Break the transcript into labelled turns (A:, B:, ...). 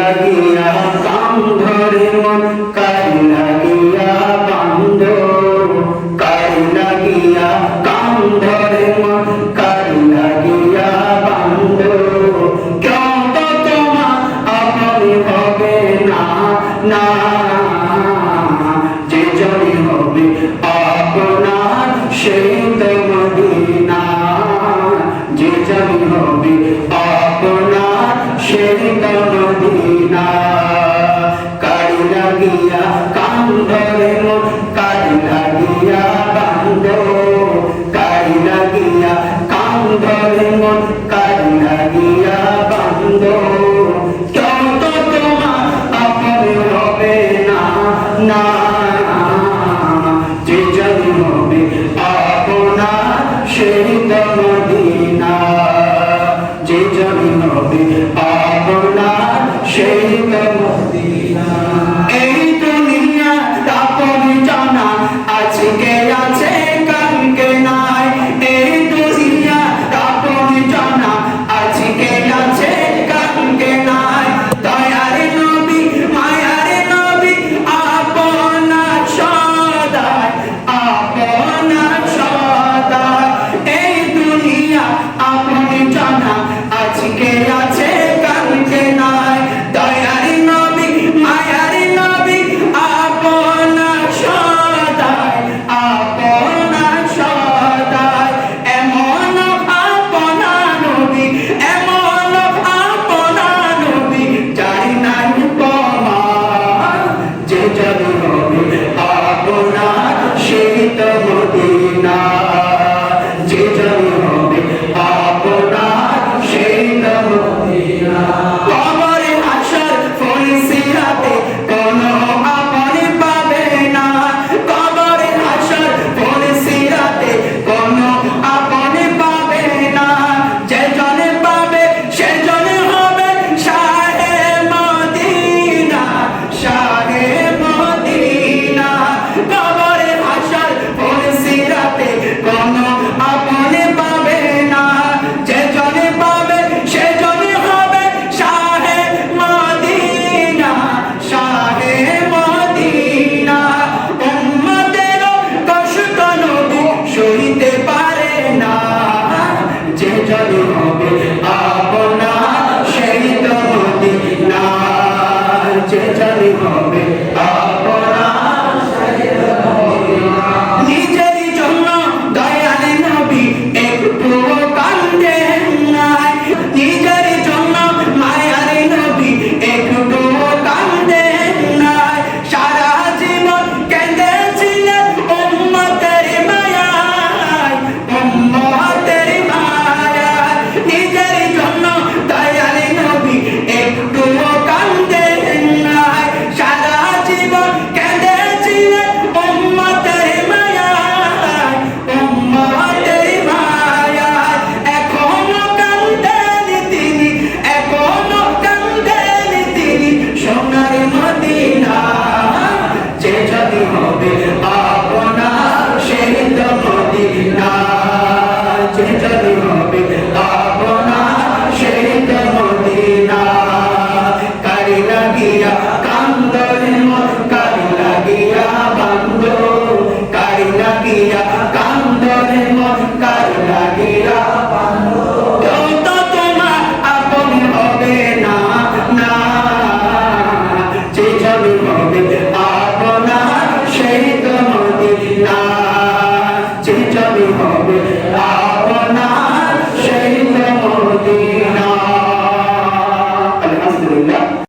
A: লাগিয়া কাম ধরে মন কারি লাগিয়া বান্ধ কারি লাগিয়া কাম ধরে মন কারি লাগিয়া বান্ধ কেউ তো তোমার আপন হবে না না যে জনি হবে আপনার সেই তো মদিনা যে জনি হবে আপনার সেই তো মদিনা কারি লাগিয়া কাম ধরে মন কারি লাগিয়া বান্ধ কারি লাগিয়া কাম ধরে মন কারি লাগিয়া বান্ধ কেউ তো তোমার আপন হবে না না যে জনি হবে আপনার সেই তো মদিনা যে জনি হবে আপনার সেই তো মদিনা এই দুনিয়া আপন জানা আজকে আছে কালকে নাই এই দুনিয়া আপন জানা আজকে আছে কালকে নাই দয়ার নবী মায়ার নবী আপনার সদাই আপনার সদাই এই দুনিয়া আপন জানা আজকে আছে কালকে নাই দয়ার নবী মায়ার নবী আপনার সদাই আপনার সদাই এমন আপনার নবী এমন আপনার নবী যাই নাই প্রমাণ যে জনি হবে আপনার সেই তো মদিনা যে জনি হবে আপনার সেই তো মদিনা কবরে হাসর ফুলসিরাতে কোনো আপন পাবে না কবরে হাসর ফুলসিরাতে কোনো আপন পাবে না যে জনে পাবে সে জনে হবে শাহে মদিনা শাহে মদিনা কবরে হাসর ফুলসিরাতে কোনো আপন পাবে না যে জনে পাবে সে জনে হবে শাহে মদিনা শাহে মদিনা উম্মতেরও কষ্ট নবী সইতে পারে না যে জনি হবে আপনার সেই তো মদিনা যে জনি হবে আপনার সেই তো মদিনা নিজের জন্য দয়াল নবী একটুও কান্দেন নাই নিজের জন্য মায়ার নবী একটুও কান্দেন নাই সারা জীবন কেঁদেছিলেন উম্মতের মায়ায় উম্মতের মায়ায় নিজের জন্য দয়াল নবী একটুও কান্দেন নাই সারা জীবন কেঁদেছিলেন উম্মতের মায়ায় উম্মতের মায়ায় এখনো কান্দেন তিনি এখনো কান্দেন তিনি সোনার মদিনা যে জনি হবে আপনার সেই তো মদিনা যে জনি হবে আপনার সেই তো মদিনা কারি লাগিয়া কান্দরে মন কারি লাগিয়া বান্ধ কারি লাগিয়া কান্দরে মন কারি লাগিয়া বান্ধ কেউ তো তোমার আপন হবে না না যে জনি হবে আপনার সেই তো মদিনা যে জনি হবে